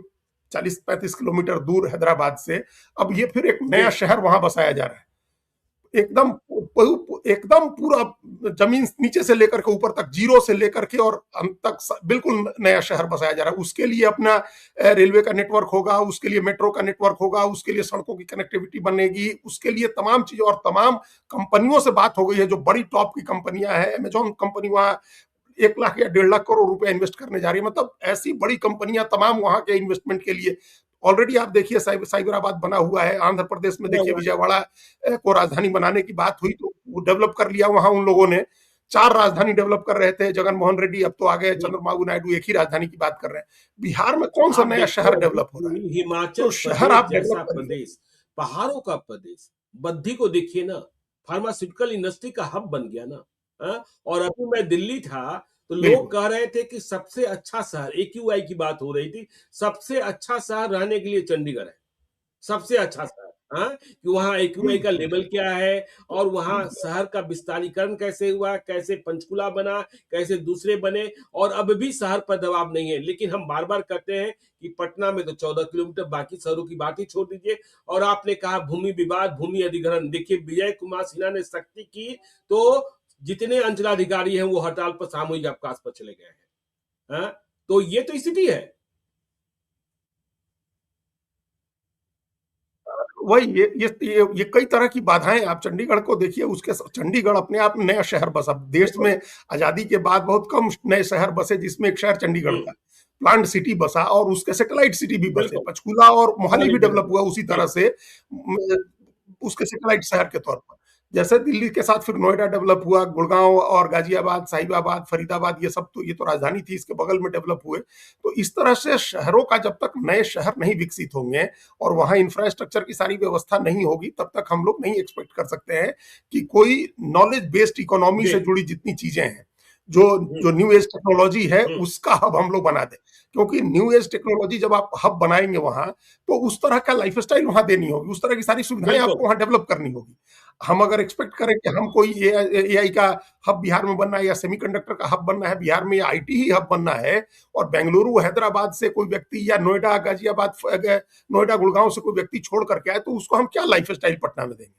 40-35 किलोमीटर दूर हैदराबाद से अब ये फिर एक जी। नया शहर वहां बसाया जा रहा है। एकदम एकदम पूरा जमीन नीचे से लेकर के ऊपर तक, जीरो से लेकर के और अंत तक बिल्कुल नया शहर बसाया जा रहा है। उसके लिए अपना रेलवे का नेटवर्क होगा, उसके लिए मेट्रो का नेटवर्क होगा, उसके लिए सड़कों की कनेक्टिविटी बनेगी, उसके लिए तमाम चीजें, और तमाम कंपनियों से बात हो गई है जो बड़ी टॉप की कंपनियां हैं। अमेजॉन कंपनी वहां 1 लाख या 1.5 लाख करोड़ रुपए इन्वेस्ट करने जा रही है। मतलब ऐसी बड़ी कंपनियां तमाम वहां के इन्वेस्टमेंट के लिए ऑलरेडी, आप देखिए साइबराबाद बना हुआ है, आंध्र प्रदेश में बना देखिए हुआ है। विजयवाड़ा को राजधानी बनाने की बात हुई तो वो डेवलप कर लिया वहां उन लोगों ने। 4 राजधानी डेवलप कर रहे थे जगन मोहन रेड्डी, अब तो आ गए हम्म। चंद्रबाबू नायडू, एक ही राजधानी की बात कर रहे हैं। बिहार में कौन सा आप नया देखिए शहर डेवलप हो रहा है? अभी हिमाचल तो शहर प्रदेश आप जैसा डेवलप करिए। प्रदेश, पहाड़ों का प्रदेश, बद्दी को देखिए ना, फार्मास्यूटिकल इंडस्ट्री का हब बन गया ना। हाँ? और अभी मैं दिल्ली था तो लोग बिल्कुल। कह रहे थे कि सबसे अच्छा शहर, एक्यूआई की बात हो रही थी, सबसे अच्छा शहर रहने के लिए चंडीगढ़ है। सबसे अच्छा शहर, हाँ, कि वहाँ एक्यूआई का बिल्कुल। लेवल क्या है और वहाँ बिल्कुल। शहर का विस्तारीकरण कैसे हुआ, कैसे पंचकुला बना, कैसे दूसरे बने, और अब भी शहर पर दबाव नहीं है। लेकिन हम बार-बार कहते हैं कि पटना में तो 14 किलोमीटर, बाकी शहरों की बात ही छोड़ दीजिए। और आपने कहा भूमि विवाद, भूमि अधिग्रहण, देखिए विजय कुमार सिन्हा ने सख्ती की तो जितने अंचलाधिकारी हैं वो हड़ताल पर, सामूहिक अवकाश पर चले गए हैं। हाँ? तो ये तो स्थिति है। वही ये कई तरह की बाधाएं, आप चंडीगढ़ को देखिए, उसके चंडीगढ़ अपने आप में नया शहर बसा। देश बिल्कुल। में आजादी के बाद बहुत कम नए शहर बसे जिसमें एक शहर चंडीगढ़ हुँ। था। प्लांट सिटी बसा और उसके सैटेलाइट सिटी भी बसे, बिल्कुल। पंचकूला और मोहाली मोहाली भी भी डेवलप है। हुआ उसी जी। तरह से, उसके सैटेलाइट शहर के तौर पर। जैसे दिल्ली के साथ फिर नोएडा डेवलप हुआ, गुड़गांव और गाजियाबाद, साहिबाबाद, फरीदाबाद, ये सब तो ये तो राजधानी थी, इसके बगल में डेवलप हुए। तो इस तरह से शहरों का जब तक नए शहर नहीं विकसित होंगे और वहां इंफ्रास्ट्रक्चर की सारी व्यवस्था नहीं होगी, तब तक हम लोग नहीं एक्सपेक्ट कर सकते हैं कि कोई नॉलेज बेस्ड इकोनॉमी जी। से जुड़ी जितनी चीजें हैं, जो हम्म, जो न्यू एज टेक्नोलॉजी है हम्म, उसका हब हम लोग बना दें, क्योंकि न्यू एज टेक्नोलॉजी जब आप हब बनाएंगे वहां, तो उस तरह का लाइफस्टाइल वहां देनी होगी, उस तरह की सारी सुविधाएं बिल्कुल। आपको वहां डेवलप करनी होगी। हम अगर एक्सपेक्ट करें कि हम कोई एआई का हब बिहार में बनना है या सेमीकंडक्टर का हब बनना है बिहार में, या आईटी ही हब बनना है, और बेंगलुरु हैदराबाद से कोई व्यक्ति या नोएडा गाजियाबाद नोएडा गुड़गांव से कोई व्यक्ति छोड़ करके आए, तो उसको हम क्या लाइफस्टाइल पटना में देंगे,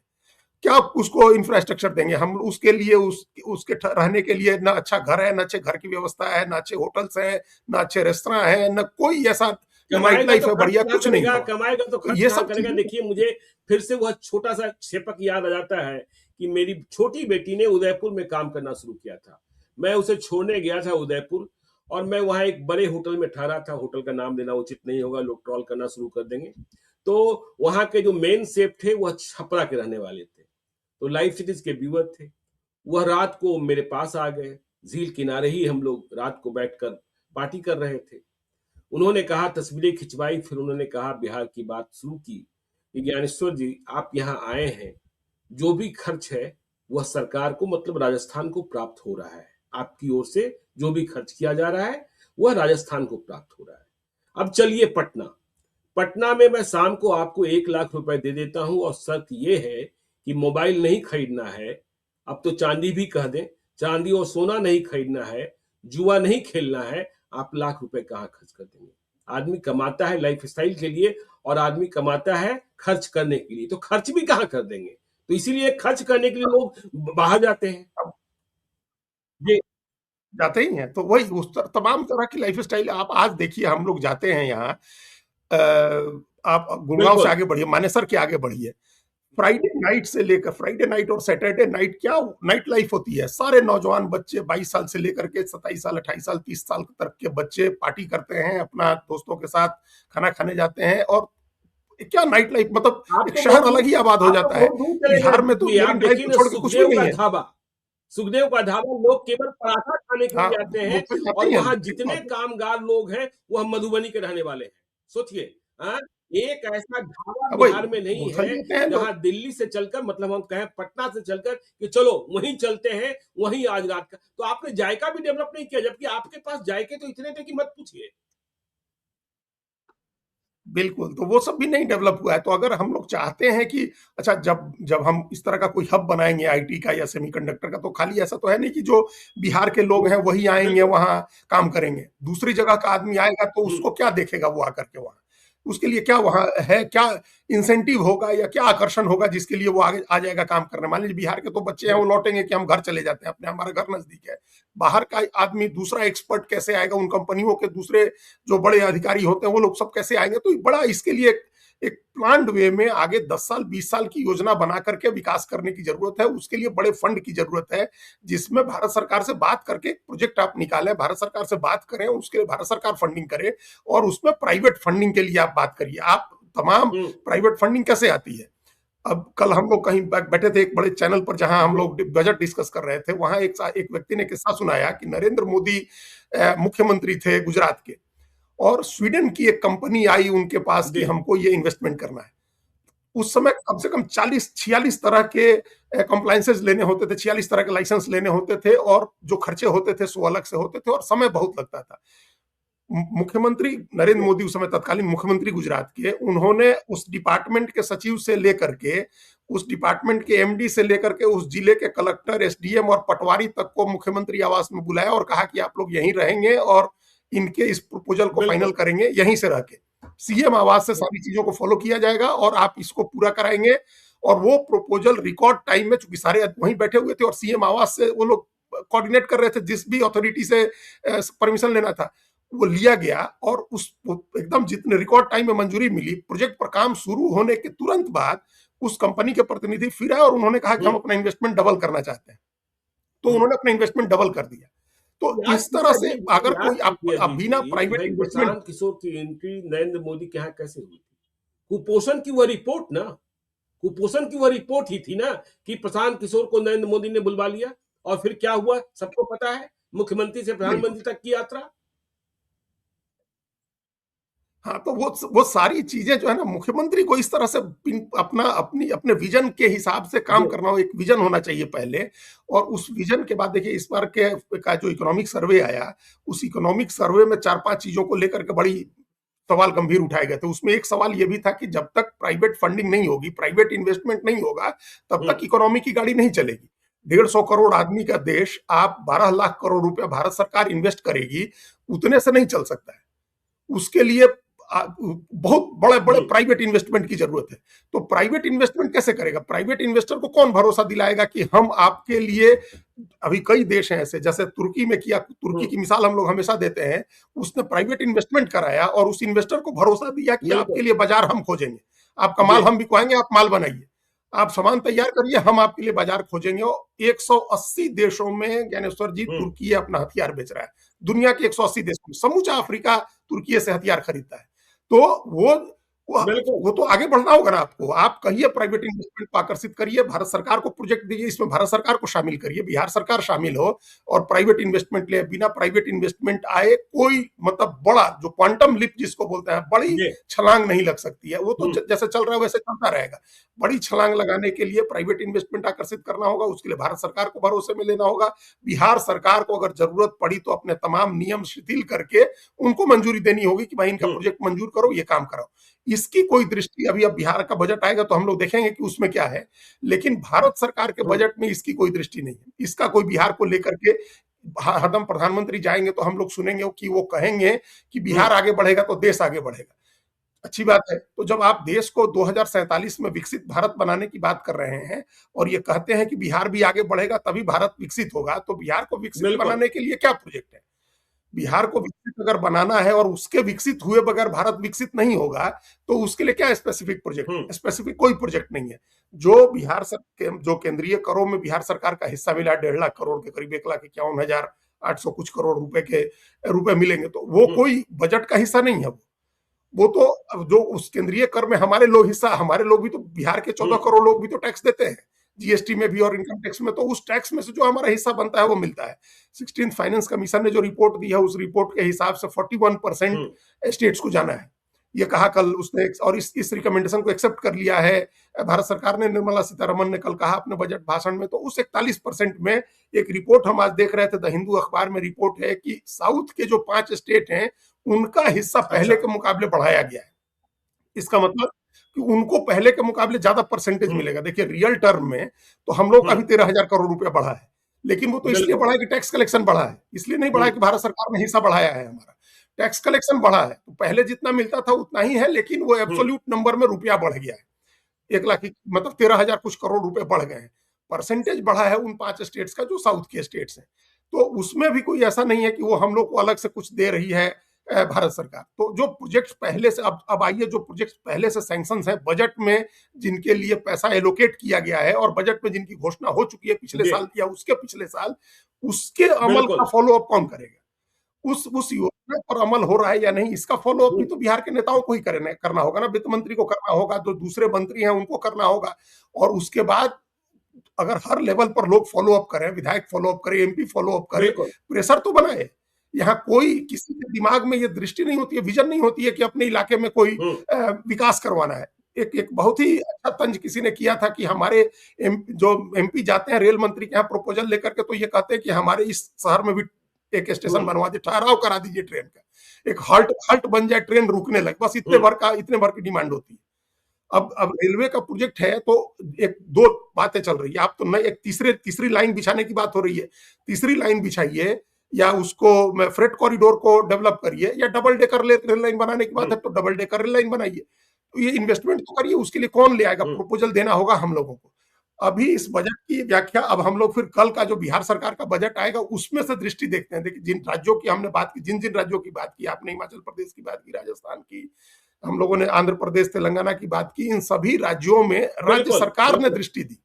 क्या उसको इंफ्रास्ट्रक्चर देंगे हम उसके लिए, उसके रहने के लिए ना अच्छा घर है, ना अच्छे घर की व्यवस्था है, ना अच्छे होटल्स है, ना अच्छे रेस्तरां है, ना कोई ऐसा, ना नाइट कमाएगा लाइफ तो है खर्च बढ़िया, कहाँ कुछ नहीं करेगा, है वहां। कमाएगा तो तो खर्च ये कहाँ सब करेगा। चीजें, देखिए, मुझे फिर से वह छोटा सा क्षेपक याद आ जाता है कि मेरी छोटी बेटी ने उदयपुर में काम करना शुरू किया था। मैं उसे छोड़ने गया था उदयपुर, और मैं वहाँ एक बड़े होटल में ठहरा था। होटल का नाम लेना उचित नहीं होगा, लोग ट्रोल करना शुरू कर देंगे। तो वहाँ के जो मेन शेफ थे वह छपरा के रहने वाले थे, तो लाइफ सिटीज के व्यूअर थे। वह रात को मेरे पास आ गए, झील किनारे ही हम लोग रात को बैठकर पार्टी कर रहे थे। उन्होंने कहा, तस्वीरें खिंचवाई, फिर उन्होंने कहा, बिहार की बात शुरू की कि ज्ञानेश्वर जी, आप यहाँ आए हैं, जो भी खर्च है वह सरकार को, मतलब राजस्थान को प्राप्त हो रहा है। आपकी ओर से जो भी खर्च किया जा रहा है वह राजस्थान को प्राप्त हो रहा है। अब चलिए पटना। पटना में मैं शाम को आपको 1 लाख रुपए दे देता हूं, और शर्त यह है कि मोबाइल नहीं खरीदना है, अब तो चांदी भी कह दें, चांदी और सोना नहीं खरीदना है, जुआ नहीं खेलना है। आप लाख रुपए कहाँ खर्च कर देंगे? आदमी कमाता है लाइफ स्टाइल के लिए, और आदमी कमाता है खर्च करने के लिए, तो खर्च भी कहाँ कर देंगे? तो इसीलिए खर्च करने के लिए लोग बाहर जाते हैं। अब ये जाते ही हैं, तो वही तमाम तरह की लाइफ स्टाइल आप आज देखिए, हम लोग जाते हैं यहाँ, आप गुड़गांव से बिल्कुल। आगे बढ़िए, मानेसर के आगे बढ़िए, फ्राइडे नाइट से लेकर फ्राइडे नाइट और सैटरडे नाइट क्या नाइट लाइफ होती है। सारे नौजवान बच्चे 22 साल से लेकर के 27 साल, 28 साल, 30 साल तक के बच्चे पार्टी करते हैं, अपना दोस्तों के साथ खाना खाने जाते हैं, और क्या नाइट लाइफ, मतलब एक शहर अलग ही आबाद हो आप तो जाता है। बहुत दूर चले गए बिहार में तो दिल्ली। आप मेरिन ड्राइव देखिए को ना, छोड़ के कुछ भी नहीं है। सुखदेव का ढाबा लोग केवल पराठा खाने के हाँ, लिए जाते वो हैं, तो जाते और ही हैं, वहां ठीक जितने बात है। कामगार लोग हैं वह मधुबनी के रहने वाले हैं। सोचिए, हाँ, एक ऐसा ढाबा अब वही बिहार में नहीं उछल है जाते हैं जहां लोग। दिल्ली से चलकर, मतलब हम कहें पटना से चलकर कि चलो वहीं चलते हैं, वहीं आज रात का। तो आपने जायका भी डेवलप नहीं किया, जबकि आपके पास जायके तो इतने थे कि मत पूछिए। बिल्कुल, तो वो सब भी नहीं डेवलप हुआ है। तो अगर हम लोग चाहते हैं कि अच्छा, जब जब हम इस तरह का कोई हब बनाएँगे आईटी का या सेमीकंडक्टर का, तो खाली ऐसा तो है नहीं कि जो बिहार के लोग हैं वही आएँगे बिल्कुल। वहाँ काम करेंगे। दूसरी जगह का आदमी आएगा तो हम्म, उसको क्या देखेगा वो आकर के वहाँ? उसके लिए क्या वहाँ है, क्या इंसेंटिव होगा या क्या आकर्षण होगा जिसके लिए वो आगे आ जाएगा काम करने? मान लीजिए बिहार के तो बच्चे हैं, वो बिल्कुल। लौटेंगे कि हम घर चले जाते हैं अपने, हमारा घर नज़दीक है। बाहर का आदमी दूसरा एक्सपर्ट कैसे आएगा? उन कंपनियों के दूसरे जो बड़े अधिकारी होते हैं वो लोग सब कैसे आएंगे? तो बड़ा इसके लिए एक प्लान्ड वे में आगे 10 साल 20 साल की योजना बना करके विकास करने की जरूरत है। उसके लिए बड़े फंड की जरूरत है, जिसमें भारत सरकार से बात करके प्रोजेक्ट आप निकालें, भारत सरकार से बात करें, उसके लिए भारत सरकार फंडिंग करे, और उसमें प्राइवेट फंडिंग के लिए आप बात करिए। आप तमाम हम्म। प्राइवेट फंडिंग कैसे आती है? अब कल हम लोग कहीं बैठे थे एक बड़े चैनल पर जहां हम जी। लोग बजट डिस्कस कर रहे थे, वहां एक व्यक्ति ने किस्सा सुनाया कि नरेंद्र मोदी मुख्यमंत्री थे गुजरात के, और स्वीडन की एक कंपनी आई उनके पास कि जी। हमको ये इन्वेस्टमेंट करना है। उस समय कम से कम 40-46 तरह के कंप्लायंसेस लेने होते थे, 46 तरह के लाइसेंस लेने होते थे, और जो खर्चे होते थे सो अलग से होते थे, और समय बहुत लगता था। मुख्यमंत्री नरेंद्र जी। मोदी उस समय तत्कालीन मुख्यमंत्री गुजरात के, उन्होंने उस डिपार्टमेंट के सचिव से लेकर के, उस डिपार्टमेंट के एमडी से लेकर के, उस जिले के कलेक्टर, एसडीएम और पटवारी तक को मुख्यमंत्री आवास में बुलाया और कहा कि आप लोग यहीं रहेंगे और इनके इस प्रपोजल को फाइनल बिल्कुल। करेंगे यहीं से रह के। सीएम आवास से सारी चीजों को फॉलो किया जाएगा और आप इसको पूरा कराएंगे। और वो प्रपोजल रिकॉर्ड टाइम में, चूंकि सारे वहीं बैठे हुए थे और सीएम आवास से वो लोग कोऑर्डिनेट कर रहे थे, जिस भी अथॉरिटी से परमिशन लेना था वो लिया गया, और उस एकदम जितने रिकॉर्ड टाइम में मंजूरी मिली, प्रोजेक्ट पर काम शुरू होने के तुरंत बाद उस कंपनी के प्रतिनिधि फिर आए और उन्होंने कहा कि हम हम्म, अपना इन्वेस्टमेंट डबल करना चाहते हैं। तो हम्म। उन्होंने अपना इन्वेस्टमेंट डबल कर दिया। तो याद इस तरह कीजिए से अजीत जी, अगर याद कोई कीजिए अजीत बिना जी, कि प्राइवेट भाई इन्वेस्टमेंट, प्रशांत किशोर की एंट्री नरेंद्र मोदी के यहाँ कैसे हुई थी? कुपोषण की वह रिपोर्ट ना, कुपोषण की वह रिपोर्ट ही थी ना, कि प्रशांत किशोर को नरेंद्र मोदी ने बुलवा लिया, और फिर क्या हुआ सबको पता है, मुख्यमंत्री से बिल्कुल, प्रधानमंत्री तक की यात्रा। हाँ, तो वो सारी चीजें जो है ना, मुख्यमंत्री को इस तरह से अपने विजन के हिसाब से काम जी। करना हो, एक विजन होना चाहिए पहले। और उस विजन के बाद देखिए, इस बार के का जो इकोनॉमिक सर्वे आया, उस इकोनॉमिक सर्वे में 4-5 चीजों को लेकर के बड़ी सवाल गंभीर उठाए गए थे। उसमें एक सवाल ये भी था कि जब तक प्राइवेट फंडिंग नहीं होगी, प्राइवेट इन्वेस्टमेंट नहीं होगा, तब तक हुँ, इकोनॉमी की गाड़ी नहीं चलेगी। 150 करोड़ आदमी का देश, आप 12 लाख करोड़ रुपया भारत सरकार इन्वेस्ट करेगी, उतने से नहीं चल सकता है। उसके लिए बहुत बड़े-बड़े हुँ, प्राइवेट इन्वेस्टमेंट की जरूरत है। तो प्राइवेट इन्वेस्टमेंट कैसे करेगा? प्राइवेट इन्वेस्टर को कौन भरोसा दिलाएगा कि हम आपके लिए, अभी कई देश हैं ऐसे, जैसे तुर्की में किया, तुर्की हुँ, की मिसाल हम लोग हमेशा देते हैं। उसने प्राइवेट इन्वेस्टमेंट कराया और उस इन्वेस्टर को भरोसा दिया कि बिल्कुल। आपके लिए बाजार हम खोजेंगे। आपका जी। माल हम बिकवाएँगे, आप माल बनाइए। आप सामान तैयार करिए, हम आपके लिए बाजार खोजेंगे। और 180 देशों में ज्ञानेश्वर जी, हुँ, तुर्की अपना हथियार बेच रहा है। दुनिया के 180 देशों में, समूचा अफ्रीका तुर्की से हथियार खरीदता है। तो वो बिल्कुल। वो तो आगे बढ़ना होगा ना आपको। आप कहिए प्राइवेट इन्वेस्टमेंट को आकर्षित करिए, भारत सरकार को प्रोजेक्ट दीजिए, इसमें भारत सरकार को शामिल करिए, बिहार सरकार शामिल हो और प्राइवेट इन्वेस्टमेंट ले। बिना प्राइवेट इन्वेस्टमेंट आए कोई मतलब बड़ा जो क्वांटम लीप जिसको बोलते हैं, बड़ी जी। छलांग नहीं लग सकती है। वो तो हुँ, जैसे चल रहा है वैसे चलता रहेगा। बड़ी छलांग लगाने के लिए प्राइवेट इन्वेस्टमेंट आकर्षित करना होगा, उसके लिए भारत सरकार को भरोसे में लेना होगा। बिहार सरकार को अगर जरूरत पड़ी तो अपने तमाम नियम शिथिल करके उनको मंजूरी देनी होगी कि भाई इनका हुँ, प्रोजेक्ट मंजूर करो, ये काम कराओ। इसकी कोई दृष्टि अभी, अब बिहार का बजट आएगा तो हम लोग देखेंगे कि उसमें क्या है। लेकिन भारत सरकार के हुँ, बजट में इसकी कोई दृष्टि नहीं है। इसका कोई बिहार को लेकर के, हरदम प्रधानमंत्री जाएंगे तो हम लोग सुनेंगे कि वो कहेंगे कि हुँ, बिहार आगे बढ़ेगा तो देश आगे बढ़ेगा। अच्छी बात है। तो जब आप देश को 2047 में विकसित भारत बनाने की बात कर रहे हैं और ये कहते हैं कि बिहार भी आगे बढ़ेगा तभी भारत विकसित होगा, तो बिहार को विकसित बिल्कुल। बनाने के लिए क्या प्रोजेक्ट है? बिहार को विकसित अगर बनाना है और उसके विकसित हुए बगैर भारत विकसित नहीं होगा, तो उसके लिए क्या स्पेसिफिक प्रोजेक्ट हुँ, है? स्पेसिफिक कोई प्रोजेक्ट नहीं है। जो जो केंद्रीय करों में बिहार सरकार का हिस्सा मिला, 1.5 लाख करोड़ के करीब, 1,51,800 कुछ करोड़ रुपए मिलेंगे, तो वो हुँ, कोई बजट का हिस्सा नहीं है। वो तो अब जो उस केंद्रीय कर में हमारे लोग हिस्सा, हमारे लोग भी तो, बिहार के हुँ, 14 करोड़ लोग भी तो टैक्स देते हैं, जीएसटी में भी और इनकम टैक्स में। तो उस टैक्स में से जो हमारा हिस्सा बनता है वो मिलता है। 16th फाइनेंस कमीशन ने जो रिपोर्ट दी है, उस रिपोर्ट के हिसाब से 41% हुँ, स्टेट्स को जाना है। ये कहा कल उसने, और इस रिकमेंडेशन को एक्सेप्ट कर लिया है भारत सरकार ने। निर्मला सीतारमन ने कल कहा अपने बजट भाषण में। तो उस 41% में एक रिपोर्ट हम आज देख रहे थे, द हिंदू अखबार में रिपोर्ट है कि साउथ के जो 5 स्टेट हैं, उनका हिस्सा पहले अच्छा। के मुकाबले बढ़ाया गया है। इसका मतलब कि उनको पहले के मुकाबले ज्यादा परसेंटेज हुँ, मिलेगा। देखिए, रियल टर्म में तो हम लोग का हुँ, भी 13,000 करोड़ रुपया बढ़ा है, लेकिन वो तो इसलिए बिल्कुल। बढ़ा है कि टैक्स कलेक्शन बढ़ा है। इसलिए नहीं बढ़ा हुँ, है कि भारत सरकार ने हिस्सा बढ़ाया है हमारा। टैक्स कलेक्शन बढ़ा है, तो पहले जितना मिलता था उतना ही है, लेकिन वो हुँ, एब्सोल्यूट नंबर में रुपया बढ़ गया है। 1 लाख मतलब 13,000 कुछ करोड़ रुपए बढ़ गए हैं। परसेंटेज बढ़ा है उन 5 स्टेट्स का जो साउथ के स्टेट्स हैं। तो उसमें भी कोई ऐसा नहीं है कि वो हम लोग को अलग से कुछ दे रही है भारत सरकार। तो जो प्रोजेक्ट्स पहले से, अब आइए, जो प्रोजेक्ट्स पहले से सैंक्शंस हैं बजट में, जिनके लिए पैसा एलोकेट किया गया है और बजट में जिनकी घोषणा हो चुकी है पिछले जी, साल या उसके पिछले साल, उसके अमल का बिल्कुल। फॉलो अप कौन करेगा? उस योजना पर अमल हो रहा है या नहीं, इसका फॉलो अप भी हुँ, तो बिहार के नेताओं को ही करना होगा ना। वित्त मंत्री को करना होगा, जो दूसरे मंत्री हैं उनको करना होगा। और उसके बाद अगर हर लेवल पर लोग फॉलो अप करें, विधायक फॉलो अप करें, एमपी फॉलो अप करे, बिल्कुल। प्रेशर तो बनाए। यहाँ कोई किसी के दिमाग में ये दृष्टि नहीं होती है, विजन नहीं होती है कि अपने इलाके में कोई हुँ, विकास करवाना है। एक एक बहुत ही अच्छा तंज किसी ने किया था कि हमारे जो एमपी जाते हैं रेल मंत्री के यहाँ प्रपोजल लेकर के, तो ये कहते हैं कि हमारे इस शहर में भी एक स्टेशन हुँ, बनवा दीजिए, ठहराव करा दीजिए ट्रेन का, एक हल्ट हल्ट बन जाए, ट्रेन रुकने लगे, बस हुँ, इतने भर की डिमांड होती है। अब रेलवे का प्रोजेक्ट है तो एक दो बातें चल रही है। आप तो नई एक तीसरी लाइन बिछाने की बात हो रही है। तीसरी लाइन बिछाइए, या उसको फ्रेट कॉरिडोर को डेवलप करिए, या डबल डेकर रेल लाइन बनाने की बात हुँ, है तो डबल डेकर रेल लाइन बनाइए। तो ये इन्वेस्टमेंट तो करिए, उसके लिए कौन ले आएगा? हुँ, प्रपोजल देना होगा हम लोगों को। अभी इस बजट की व्याख्या, अब हम लोग फिर कल का जो बिहार सरकार का बजट आएगा उसमें से दृष्टि देखते हैं। देखिए, जिन राज्यों की हमने बात की, जिन जिन राज्यों की बात की, आपने हिमाचल प्रदेश की बात की, राजस्थान की, हम लोगों ने आंध्र प्रदेश, तेलंगाना की बात की, इन सभी राज्यों में राज्य बिल्कुल, सरकार ने बिल्कुल। दृष्टि दी।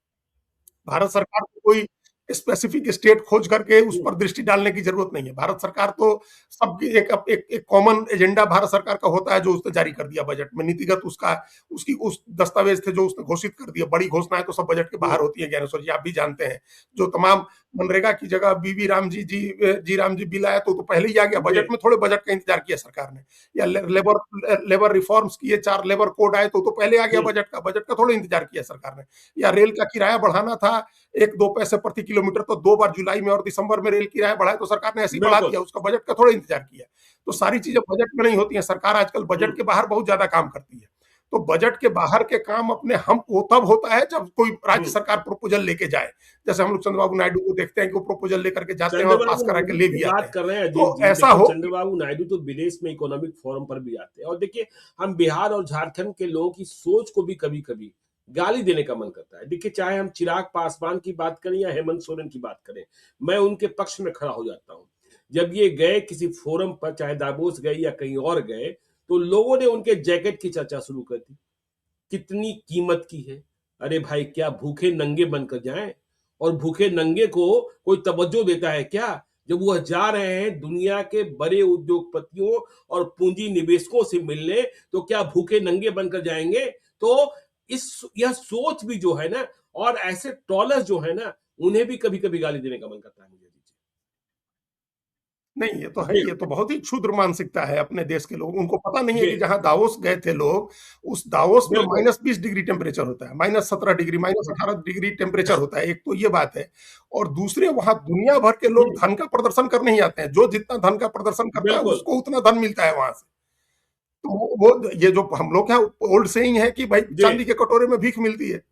भारत सरकार को कोई स्पेसिफिक स्टेट खोज करके उस हुँ, पर दृष्टि डालने की जरूरत नहीं है। भारत सरकार तो सबकी एक कॉमन एजेंडा भारत सरकार का होता है, जो उसने जारी कर दिया बजट में, नीतिगत उसका, उसकी उस दस्तावेज थे जो उसने घोषित कर दिया। बड़ी घोषणाएं तो सब बजट के हुँ, बाहर होती है, ज्ञानेश्वर जी आप भी जानते हैं। जो तमाम मनरेगा की जगह बीवी राम जी राम जी बिल आया तो पहले ही आ गया। जी बजट में थोड़े बजट का इंतजार किया सरकार ने, या लेबर रिफॉर्म्स किए, 4 लेबर कोड आए तो पहले आ गया बजट का थोड़ा इंतजार किया सरकार ने। या रेल का किराया बढ़ाना था 1-2 पैसे प्रति किलोमीटर, तो 2 बार जुलाई में और दिसंबर में रेल किराया बढ़ाया तो सरकार ने ऐसे ही बढ़ा बिल्कुल दिया, उसका बजट का थोड़ा इंतजार किया। तो सारी चीजें बजट में नहीं होती हैं, सरकार आजकल बजट के बाहर बहुत ज्यादा काम करती है। तो बजट के बाहर के काम अपने हम वो तब होता है जब कोई राज्य सरकार प्रपोजल लेके जाए, जैसे हम लोग चंद्रबाबू नायडू को देखते हैं कि वो प्रपोजल लेकर के जाते हैं और पास चंद्रबाबू करा के नायडू ले की भी आते बात हैं। कर रहे हैं अजीत तो जी। ऐसा देखिए हो चंद्रबाबू नायडू तो विदेश में इकोनॉमिक फोरम पर भी आते हैं, और देखिए हम बिहार और झारखंड के लोगों की सोच को भी कभी कभी गाली देने का मन करता है। देखिए चाहे हम चिराग पासवान की बात करें या हेमंत सोरेन की बात करें, मैं उनके पक्ष में खड़ा हो जाता हूं। जब ये गए किसी फोरम पर, चाहे दावोस गए या कहीं और गए, तो लोगों ने उनके जैकेट की चर्चा शुरू कर दी, कितनी कीमत की है। अरे भाई क्या भूखे नंगे बनकर जाएं? और भूखे नंगे को कोई तवज्जो देता है क्या? जब वह जा रहे हैं दुनिया के बड़े उद्योगपतियों और पूंजी निवेशकों से मिलने, तो क्या भूखे नंगे बनकर जाएंगे? तो इस यह सोच भी जो है ना, और ऐसे ट्रॉलर्स जो है ना, उन्हें भी कभी कभी गाली देने का मन करता है मुझे। नहीं, ये तो है, जी ये तो बहुत ही क्षुद्र मानसिकता है अपने देश के लोग। उनको पता नहीं है जी कि जहाँ दावोस गए थे लोग, उस दावोस में बिल्कुल। -20 डिग्री टेम्परेचर होता है, -17 डिग्री, -18 डिग्री टेम्परेचर होता है। एक तो ये बात है, और दूसरे वहाँ दुनिया भर के लोग हम्म, धन का प्रदर्शन करने ही आते हैं। जो जितना धन का प्रदर्शन करता है बिल्कुल। उसको उतना धन मिलता है वहां से। तो वो ये जो हम लोग यहाँ ओल्ड सेइंग है कि भाई जी चांदी के कटोरे में भीख मिलती है।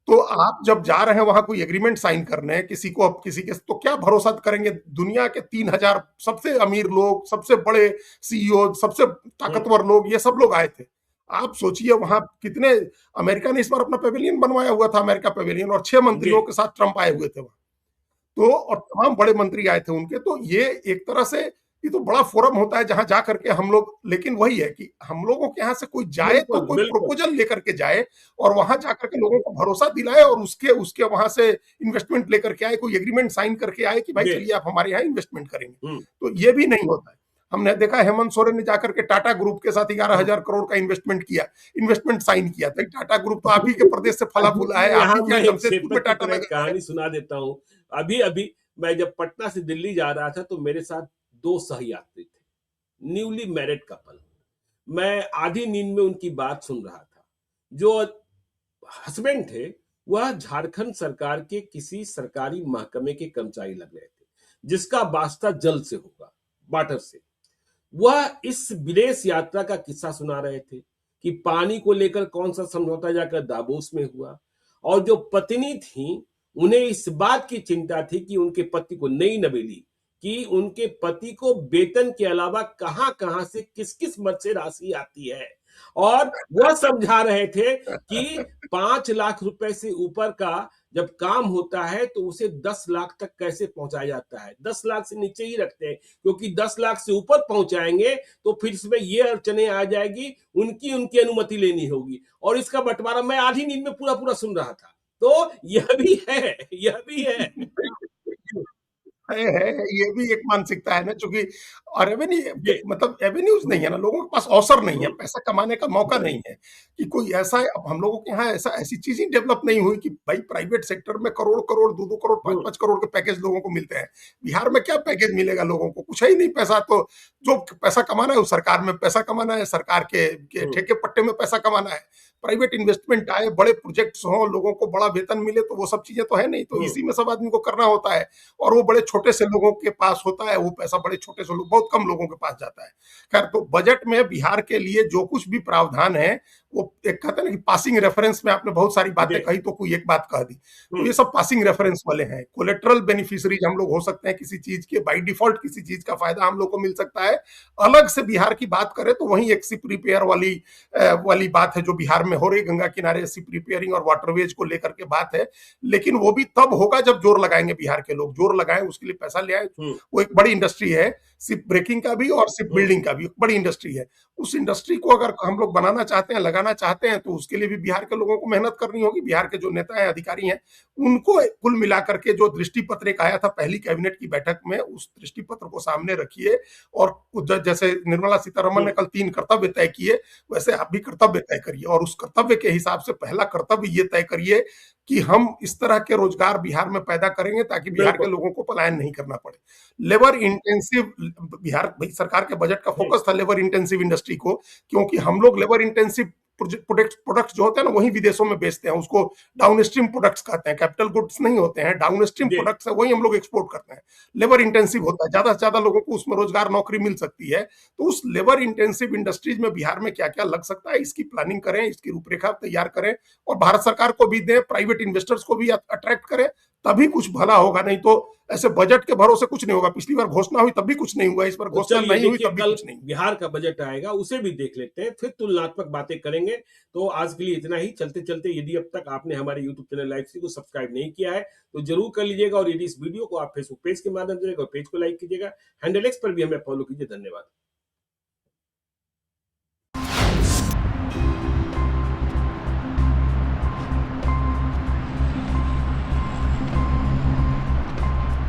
तो आप जब जा रहे हैं वहां कोई एग्रीमेंट साइन करने किसी को, अब किसी के तो क्या भरोसा करेंगे? दुनिया के 3,000 सबसे अमीर लोग, सबसे बड़े सीईओ, सबसे हम्म, ताकतवर लोग, ये सब लोग आए थे। आप सोचिए वहां कितने, अमेरिका ने इस बार अपना पेविलियन बनवाया हुआ था, अमेरिका पेविलियन, और 6 मंत्रियों जी के साथ ट्रंप आए हुए थे वहां। तो और तमाम बड़े मंत्री आए थे उनके। तो ये एक तरह से ये तो बड़ा फोरम होता है जहां जा करके हम लोग, लेकिन वही है कि हम लोगों के यहाँ से कोई जाए तो बिल्कुल कोई बिल्कुल। प्रपोजल लेकर के जाए, और वहां जाकर के लोगों को भरोसा दिलाए, और उसके उसके वहां से इन्वेस्टमेंट लेकर के आए, कोई एग्रीमेंट साइन करके आए कि भाई जी चलिए आप हमारे यहाँ इन्वेस्टमेंट करेंगे। हम्म, तो ये भी नहीं होता है। हमने देखा हेमंत सोरेन ने जाकर के टाटा ग्रुप के साथ 11,000 हम्म। करोड़ का इन्वेस्टमेंट साइन किया था। टाटा ग्रुप तो आप ही के प्रदेश से फला अजीत फूला जी, है, आप यहाँ ही के मैं यहाँ एक जमशेदपुर क्षेत्र में की टाटा तरह एक लगा हुआ है। कहानी सुना देता हूँ। अभी अभी मैं जब पटना से दिल्ली जा रहा था, तो मेरे साथ दो सहयात्री थे, न्यूली मैरिड कपल। मैं आधी नींद में उनकी बात सुन रहा था। जो हस्बैंड थे, वह झारखंड सरकार के किसी सरकारी महकमे के कर्मचारी लग रहे थे, जिसका वास्ता जल से होगा, वाटर से। वह इस विदेश यात्रा का किस्सा सुना रहे थे कि पानी को लेकर कौन सा समझौता जाकर दावोस में हुआ, और जो पत्नी थी, उन्हें इस बात की चिंता थी कि उनके पति को नई नवेली, कि उनके पति को वेतन के अलावा कहां कहां से किस किस मद से राशि आती है। और वह समझा रहे थे कि 5 लाख रुपए से ऊपर का जब काम होता है तो उसे 10 लाख तक कैसे पहुंचाया जाता है। 10 लाख से नीचे ही रखते हैं, क्योंकि 10 लाख से ऊपर पहुंचाएंगे तो फिर इसमें ये अड़चने आ जाएगी, उनकी उनकी अनुमति लेनी होगी, और इसका बंटवारा मैं आधी नींद में पूरा पूरा सुन रहा था। तो यह भी है, यह भी है। है, ये भी एक मानसिकता है ना, चूँकि और जी मतलब एवेन्यूज़ नहीं है ना, लोगों के पास अवसर नहीं है, हम्म, पैसा कमाने का मौका नहीं है, कि कोई ऐसा, अब हम लोगों के यहाँ ऐसी चीज़ ही डेवलप नहीं हुई कि भाई प्राइवेट सेक्टर में करोड़-करोड़, 2-2 करोड़, हम्म, 5-5 करोड़ के पैकेज लोगों को मिलते हैं। बिहार में क्या पैकेज मिलेगा लोगों को? कुछ है ही नहीं पैसा। तो जो पैसा कमाना है वो सरकार में पैसा कमाना है, सरकार के हम्म, ठेके पट्टे में पैसा कमाना है। प्राइवेट इन्वेस्टमेंट आए, बड़े प्रोजेक्ट्स हों, लोगों को बड़ा वेतन मिले, तो वो सब चीज़ें तो है नहीं। तो हम्म, इसी में सब आदमी को करना होता है। और वो बड़े छोटे से लोगों के पास होता है, वो पैसा बड़े छोटे से लोग, बहुत कम लोगों के पास जाता है। खैर, तो बजट में बिहार के लिए जो कुछ भी प्रावधान है, वो एक कहते हैं ना कि पासिंग रेफरेंस में, आपने बहुत सारी बातें जी कही तो कोई एक बात कह दी। तो हम्म, ये सब पासिंग रेफरेंस वाले हैं। कोलेटरल बेनिफिशियरीज हम लोग हो सकते हैं किसी चीज के, बाई डिफॉल्ट किसी चीज का फायदा हम लोग को मिल सकता है। अलग से बिहार की बात करें तो वही एक सिप रिपेयर वाली बात है जो बिहार में हो रही, गंगा किनारे सिप रिपेयरिंग और वाटरवेज को लेकर के बात है। लेकिन वो भी तब होगा जब जोर लगाएंगे, बिहार के लोग जोर लगाएं, उसके लिए पैसा ले आए। हम्म, वो एक बड़ी इंडस्ट्री है, शिप ब्रेकिंग का भी और शिप हम्म, बिल्डिंग का भी, एक बड़ी इंडस्ट्री है। उस इंडस्ट्री को अगर हम लोग बनाना चाहते हैं, लगाना चाहते हैं, तो उसके लिए भी बिहार के लोगों को मेहनत करनी होगी। बिहार के जो नेता हैं, अधिकारी हैं, उनको कुल मिलाकर के जो दृष्टि पत्र एक आया था पहली कैबिनेट की बैठक में, उस दृष्टि पत्र को सामने रखिए। और जैसे निर्मला सीतारमन ने हम्म, कल 3 कर्तव्य तय किए, वैसे आप भी कर्तव्य तय करिए, और उस कर्तव्य के हिसाब से पहला कर्तव्य ये तय करिए कि हम इस तरह के रोजगार बिहार में पैदा करेंगे ताकि बिहार के बिल्कुल। लोगों को पलायन नहीं करना पड़े। लेबर इंटेंसिव बिहार भाई सरकार के बजट का जी, फोकस था लेबर इंटेंसिव इंडस्ट्री को, क्योंकि हम लोग लेबर इंटेंसिव प्रोडक्ट्स जो होते हैं ना वही विदेशों में बेचते हैं, उसको डाउनस्ट्रीम प्रोडक्ट्स कहते हैं, कैपिटल गुड्स नहीं होते हैं, डाउनस्ट्रीम जी। प्रोडक्ट्स है वही हम लोग एक्सपोर्ट करते हैं। लेबर इंटेंसिव होता है, ज्यादा से ज्यादा लोगों को उसमें रोजगार नौकरी मिल सकती है। तो उस लेबर इंटेंसिव इंडस्ट्रीज में बिहार में क्या क्या लग सकता है, इसकी प्लानिंग करें, इसकी रूपरेखा तैयार करें और भारत सरकार को भी दें, प्राइवेट इन्वेस्टर्स को भी अट्रैक्ट करें, तभी कुछ भला होगा। नहीं तो ऐसे बजट के भरोसे कुछ नहीं होगा। पिछली बार घोषणा हुई तब भी कुछ नहीं हुआ, इस बार तो घोषणा चलिए नहीं हुई देखिए, तब भी कल कुछ नहीं हुआ। बिहार का बजट आएगा, उसे भी देख लेते हैं, फिर तुलनात्मक बातें करेंगे। तो आज के लिए इतना ही। चलते-चलते यदि अब तक आपने हमारे यूट्यूब चैनल लाइव श्री को सब्सक्राइब नहीं किया है, तो ज़रूर कर लीजिएगा और यदि इस वीडियो को आप फेसबुक पेज के माध्यम से और पेज को लाइक कीजिएगा। हैंडल एक्स पर भी हमें फॉलो कीजिए। धन्यवाद।